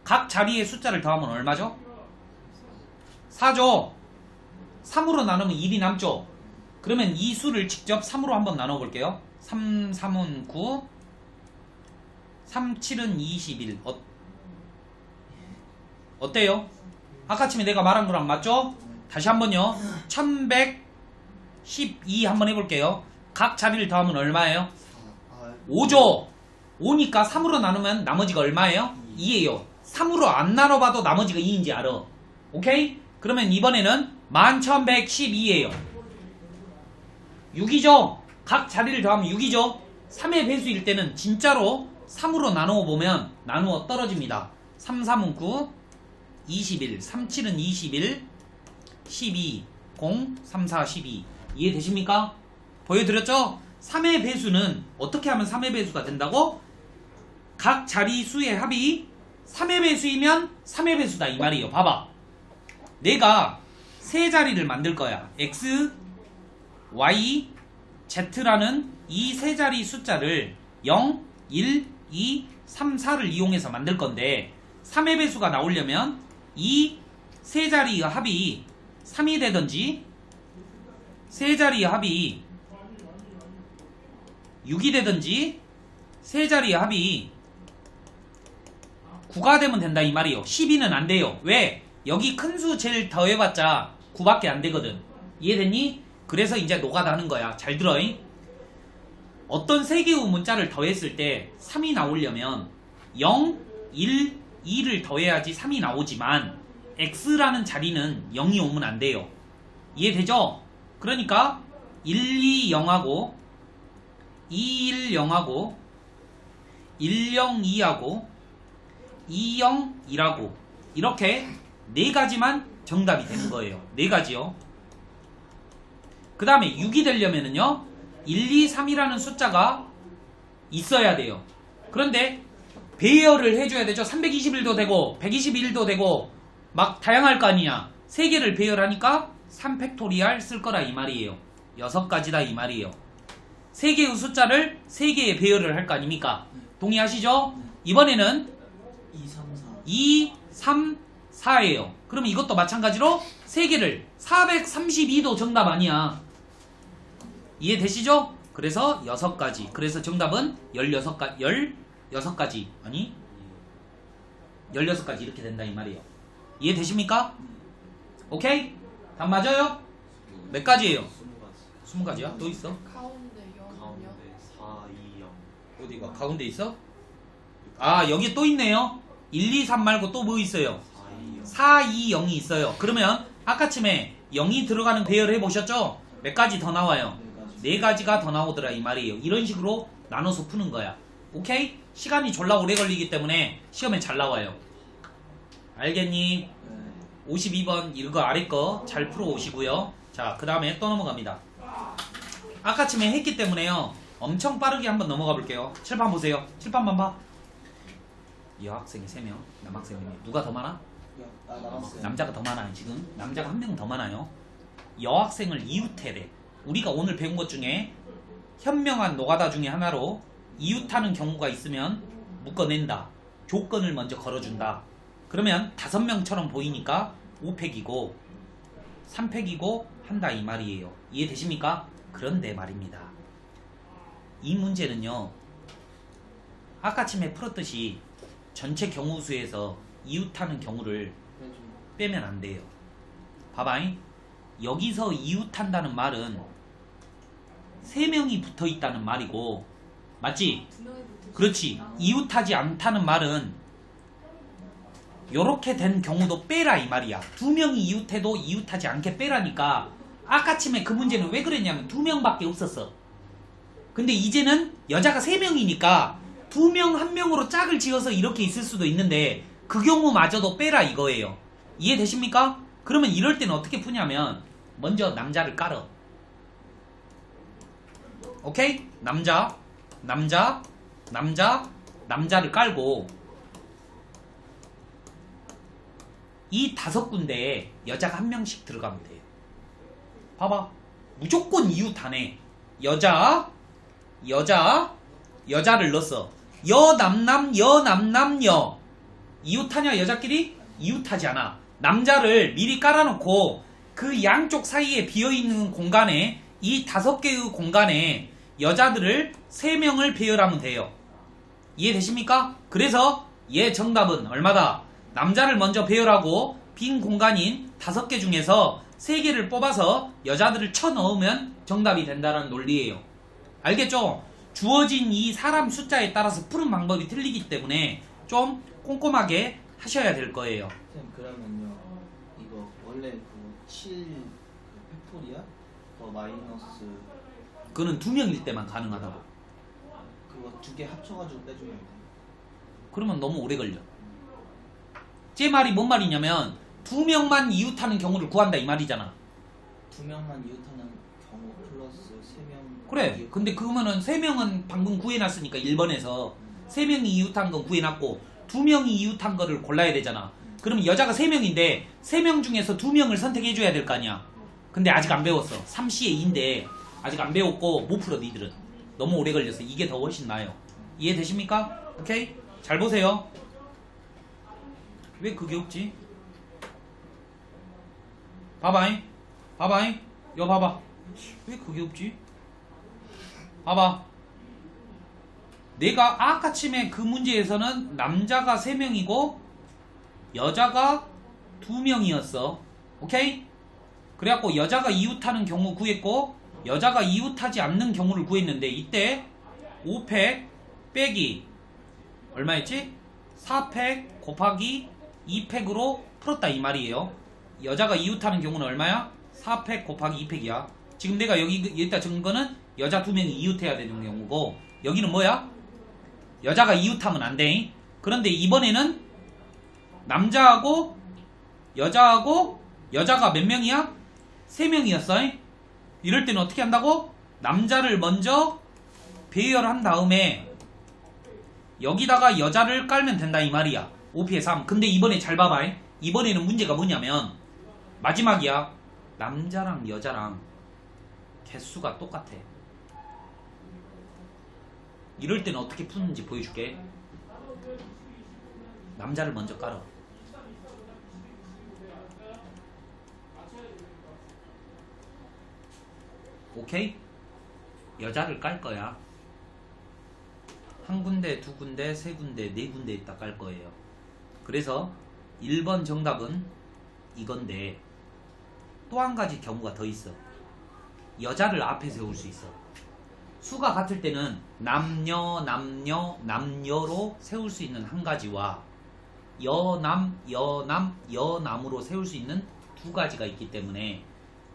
각 자리의 숫자를 더하면 얼마죠? 4죠. 3으로 나누면 1이 남죠. 그러면 이 수를 직접 3으로 한번 나눠볼게요. 3, 3은 9 3, 7은 21 어때요? 아까쯤에 내가 말한 거랑 맞죠? 다시 한번요. 1112 한번 해볼게요. 각 자리를 더하면 얼마예요? 5죠. 5니까 3으로 나누면 나머지가 얼마예요? 2예요. 3으로 안 나눠봐도 나머지가 2인지 알아. 오케이? 그러면 이번에는 11,112예요. 6이죠? 각 자리를 더하면 6이죠? 3의 배수일 때는 진짜로 3으로 나누어 보면 나누어 떨어집니다. 3, 3은 9 21 3, 7은 21 12 0 3, 4, 12 이해되십니까? 보여드렸죠? 3의 배수는 어떻게 하면 3의 배수가 된다고? 각 자리 수의 합이 3의 배수이면 3의 배수다 이 말이에요. 봐봐. 내가 세 자리를 만들 거야. x, y, z라는 이 세 자리 숫자를 0, 1, 2, 3, 4를 이용해서 만들 건데 3의 배수가 나오려면 이 세 자리의 합이 3이 되든지 세 자리의 합이 6이 되든지 세 자리의 합이 9가 되면 된다 이 말이에요. 12는 안 돼요. 왜? 여기 큰 수 제일 더해봤자 9밖에 안 되거든. 이해됐니? 그래서 이제 노가다는 거야. 잘 들어잉? 어떤 세 개의 문자를 더했을 때 3이 나오려면 0, 1, 2를 더해야지 3이 나오지만 x라는 자리는 0이 오면 안 돼요. 이해되죠? 그러니까 1, 2, 0하고 210하고 102하고 201하고 이렇게 네 가지만 정답이 되는 거예요. 네 가지요. 그 다음에 6이 되려면은요 1, 2, 3이라는 숫자가 있어야 돼요. 그런데 배열을 해줘야 되죠. 321도 되고 121도 되고 막 다양할 거 아니냐. 3개를 배열하니까 3팩토리알 쓸 거라 이 말이에요. 6가지다 이 말이에요. 3개의 숫자를 3개의 배열을 할 거 아닙니까? 동의하시죠? 이번에는 2, 3, 4. 2, 3, 4예요. 그러면 이것도 마찬가지로 3개를 432도 정답 아니야. 이해되시죠? 그래서 6가지. 그래서 정답은 16가지. 아니 16가지 이렇게 된다 이 말이에요. 이해되십니까? 오케이? 답 맞아요? 몇 가지예요? 20가지. 20가지야? 또 있어? 가운데 0이요? 가운데 4, 2, 0. 어디가? 가운데 있어? 아 여기 또 있네요. 1, 2, 3 말고 또 뭐 있어요? 4, 2, 0. 4, 2, 0이 있어요. 그러면 아까쯤에 0이 들어가는 배열을 해보셨죠? 몇 가지 더 나와요? 4가지. 4가지가 더 나오더라 이 말이에요. 이런 식으로 나눠서 푸는 거야. 오케이? 시간이 졸라 오래 걸리기 때문에 시험에 잘 나와요. 알겠니? 네. 52번 이거 아래 거 잘 풀어 오시고요. 자, 그 다음에 또 넘어갑니다. 아까쯤에 했기 때문에요. 엄청 빠르게 한번 넘어가 볼게요. 칠판 보세요. 칠판만 봐. 여학생이 3명, 남학생이 4명. 누가 더 많아? 야, 남았어요. 남자가 더 많아요. 지금 남자가 한 명 더 많아요. 여학생을 이웃해래. 우리가 오늘 배운 것 중에 현명한 노가다 중에 하나로 이웃하는 경우가 있으면 묶어낸다. 조건을 먼저 걸어준다. 그러면 5명처럼 보이니까 5팩이고 3팩이고 한다 이 말이에요. 이해되십니까? 그런데 말입니다. 이 문제는요. 아까쯤에 풀었듯이 전체 경우수에서 이웃하는 경우를 빼면 안 돼요. 봐봐잉. 여기서 이웃한다는 말은 3명이 붙어 있다는 말이고, 맞지? 2명이 그렇지. 이웃하지 않다는 말은 요렇게 된 경우도 빼라 이 말이야. 2명이 이웃해도 이웃하지 않게 빼라니까. 아까쯤에 그 문제는 왜 그랬냐면 2명밖에 없었어. 근데 이제는 여자가 3명이니까 2명 1명으로 짝을 지어서 이렇게 있을 수도 있는데 그 경우마저도 빼라 이거예요. 이해되십니까? 그러면 이럴 때는 어떻게 푸냐면 먼저 남자를 깔어. 오케이? 남자를 깔고 이 5군데에 여자가 1명씩 들어가면 돼요. 봐봐. 무조건 이웃하네. 여자를 넣었어. 여남남. 이웃하냐 여자끼리? 이웃하지 않아. 남자를 미리 깔아놓고 그 양쪽 사이에 비어있는 공간에 이 5개의 공간에 여자들을 3명을 배열하면 돼요. 이해되십니까? 그래서 얘 정답은 얼마다? 남자를 먼저 배열하고 빈 공간인 5개 중에서 3개를 뽑아서 여자들을 쳐넣으면 정답이 된다는 논리예요. 알겠죠? 주어진 이 사람 숫자에 따라서 푸는 방법이 틀리기 때문에 좀 꼼꼼하게 하셔야 될 거예요. 선생님 그러면요. 이거 원래 그 7 팩토리아 더 마이너스 그거는 2명일 때만 가능하다고. 그거 2개 합쳐가지고 빼주면 돼요. 그러면 너무 오래 걸려. 제 말이 뭔 말이냐면 2명만 이웃하는 경우를 구한다 이 말이잖아. 2명만 이웃하는 경우 플러스 3명. 그래. 근데 그러면은 3명은 방금 구해놨으니까 1번에서 3명이 이웃한 건 구해놨고 2명이 이웃한 거를 골라야 되잖아. 그러면 여자가 3명인데 3명 중에서 2명을 선택해줘야 될 거 아니야. 근데 아직 안 배웠어. 3시에 2인데 아직 안 배웠고 못 풀어 니들은. 너무 오래 걸려서 이게 더 훨씬 나아요. 이해되십니까? 오케이? 잘 보세요. 왜 그게 없지? 봐봐잉. 이거 봐봐. 왜 그게 없지? 봐봐. 내가 아까쯤에 그 문제에서는 남자가 3명이고 여자가 2명이었어. 오케이? 그래갖고 여자가 이웃하는 경우 구했고 여자가 이웃하지 않는 경우를 구했는데 이때 5팩 빼기 얼마였지? 4팩 곱하기 2팩으로 풀었다 이 말이에요. 여자가 이웃하는 경우는 얼마야? 4팩 곱하기 2팩이야. 지금 내가 여기다 적은 거는 여자 2명이 이웃해야 되는 경우고, 여기는 뭐야? 여자가 이웃하면 안 돼. 그런데 이번에는 남자하고 여자하고 여자가 몇 명이야? 3명이었어. 이럴 때는 어떻게 한다고? 남자를 먼저 배열한 다음에 여기다가 여자를 깔면 된다 이 말이야. 5피해 3. 근데 이번에 잘 봐봐. 이번에는 문제가 뭐냐면 마지막이야. 남자랑 여자랑 개수가 똑같아. 이럴 때는 어떻게 푸는지 보여줄게. 남자를 먼저 깔아. 오케이? 여자를 깔 거야. 한 군데, 두 군데, 세 군데, 네 군데 있다 깔 거예요. 그래서 1번 정답은 이건데, 또 한 가지 경우가 더 있어. 여자를 앞에 세울 수 있어. 수가 같을 때는 남녀, 남녀, 남녀로 세울 수 있는 한 가지와 여남, 여남, 여남으로 세울 수 있는 두 가지가 있기 때문에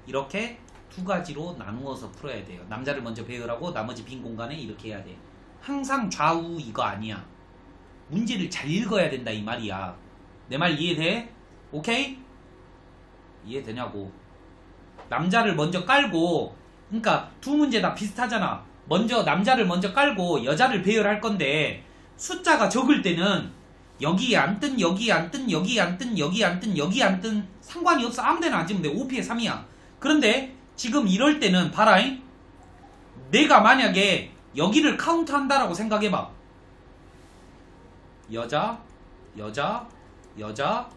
이렇게 두 가지로 나누어서 풀어야 돼요. 남자를 먼저 배열하고 나머지 빈 공간에 이렇게 해야 돼. 항상 좌우 이거 아니야. 문제를 잘 읽어야 된다 이 말이야. 내 말 이해돼? 오케이? 이해되냐고. 남자를 먼저 깔고, 그러니까 두 문제 다 비슷하잖아. 먼저 남자를 먼저 깔고 여자를 배열할 건데 숫자가 적을 때는 여기에 안 뜬, 여기에 안 뜬, 여기에 안 뜬, 여기에 안 뜬, 여기에 안 뜬 상관이 없어. 아무데나 안 찍으면 돼. 5피해 3이야. 그런데 지금 이럴 때는 봐라잉. 내가 만약에 여기를 카운트한다라고 생각해봐. 여자, 여자, 여자,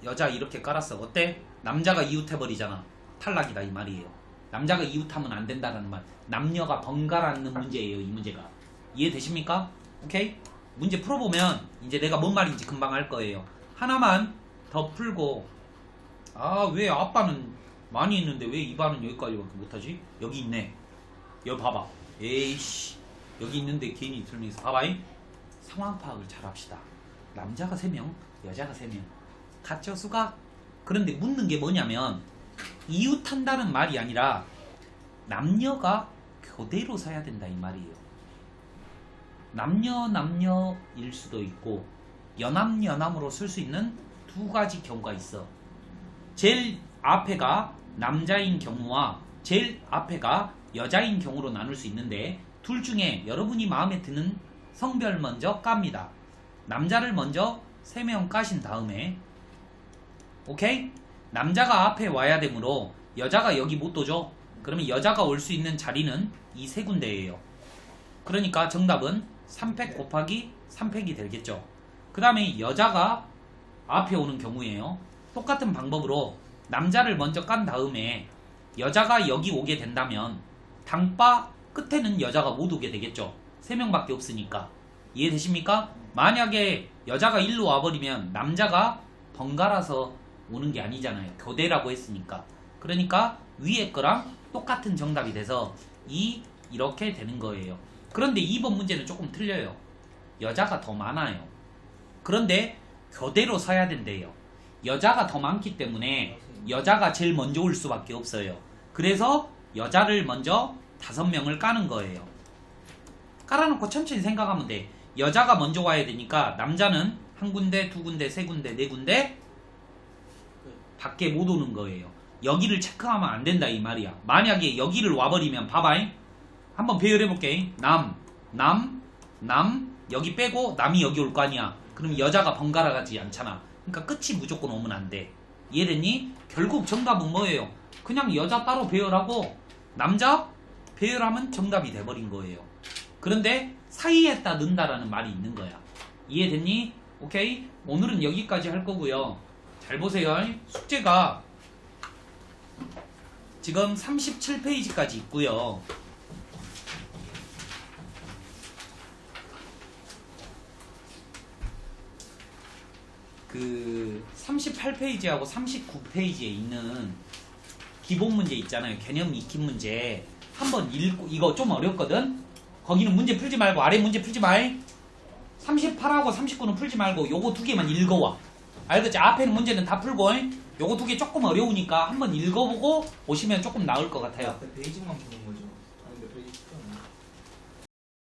여자 이렇게 깔았어. 어때? 남자가 이웃해버리잖아. 탈락이다 이 말이에요. 남자가 이웃하면 안 된다는 말. 남녀가 번갈아 있는 문제예요 이 문제가. 이해되십니까? 오케이? 문제 풀어보면 이제 내가 뭔 말인지 금방 알 거예요. 하나만 더 풀고, 아 왜 아빠는 많이 있는데 왜 이반은 여기까지밖에 못하지? 여기 있네. 여기 봐봐. 에이씨 여기 있는데 괜히 설명해서 봐봐잉. 상황 파악을 잘 합시다. 남자가 3명, 여자가 3명. 같죠 수가? 그런데 묻는 게 뭐냐면 이웃한다는 말이 아니라 남녀가 교대로 서야 된다 이 말이에요. 남녀 남녀일 수도 있고 여남 여남으로 쓸 수 있는 두 가지 경우가 있어. 제일 앞에가 남자인 경우와 제일 앞에가 여자인 경우로 나눌 수 있는데 둘 중에 여러분이 마음에 드는 성별 먼저 깝니다. 남자를 먼저 3명 까신 다음에, 오케이? 남자가 앞에 와야 되므로 여자가 여기 못 도죠. 그러면 여자가 올 수 있는 자리는 이 세 군데예요. 그러니까 정답은 3팩 곱하기 3팩이 되겠죠. 그 다음에 여자가 앞에 오는 경우에요. 똑같은 방법으로 남자를 먼저 깐 다음에 여자가 여기 오게 된다면 당바 끝에는 여자가 못 오게 되겠죠. 3명밖에 없으니까. 이해되십니까? 만약에 여자가 일로 와버리면 남자가 번갈아서 오는 게 아니잖아요. 교대라고 했으니까. 그러니까 위에 거랑 똑같은 정답이 돼서 이렇게 되는 거예요. 그런데 2번 문제는 조금 틀려요. 여자가 더 많아요. 그런데 교대로 서야 된대요. 여자가 더 많기 때문에 여자가 제일 먼저 올 수밖에 없어요. 그래서 여자를 먼저 5명을 까는 거예요. 깔아놓고 천천히 생각하면 돼. 여자가 먼저 와야 되니까 남자는 한 군데, 두 군데, 세 군데, 네 군데 밖에 못 오는 거예요. 여기를 체크하면 안 된다 이 말이야. 만약에 여기를 와버리면 봐봐잉. 한번 배열해볼게. 남 여기 빼고 남이 여기 올 거 아니야. 그럼 여자가 번갈아 가지 않잖아. 그러니까 끝이 무조건 오면 안 돼. 이해됐니? 결국 정답은 뭐예요? 그냥 여자 따로 배열하고 남자 배열하면 정답이 돼버린 거예요. 그런데 사이에다 넣는다라는 말이 있는 거야. 이해됐니? 오케이? 오늘은 여기까지 할 거고요. 잘 보세요. 숙제가 지금 37페이지까지 있고요. 그 38페이지하고 39페이지에 있는 기본 문제 있잖아요. 개념 익히 문제 한번 읽고, 이거 좀 어렵거든? 거기는 문제 풀지 말고 아래 문제 풀지 말. 38하고 39는 풀지 말고 요거 두 개만 읽어와. 알겠지? 앞에 문제는 다 풀고 요거 두 개 조금 어려우니까 한번 읽어보고 오시면 조금 나을 것 같아요. 앞에 베이직만 보는 거죠.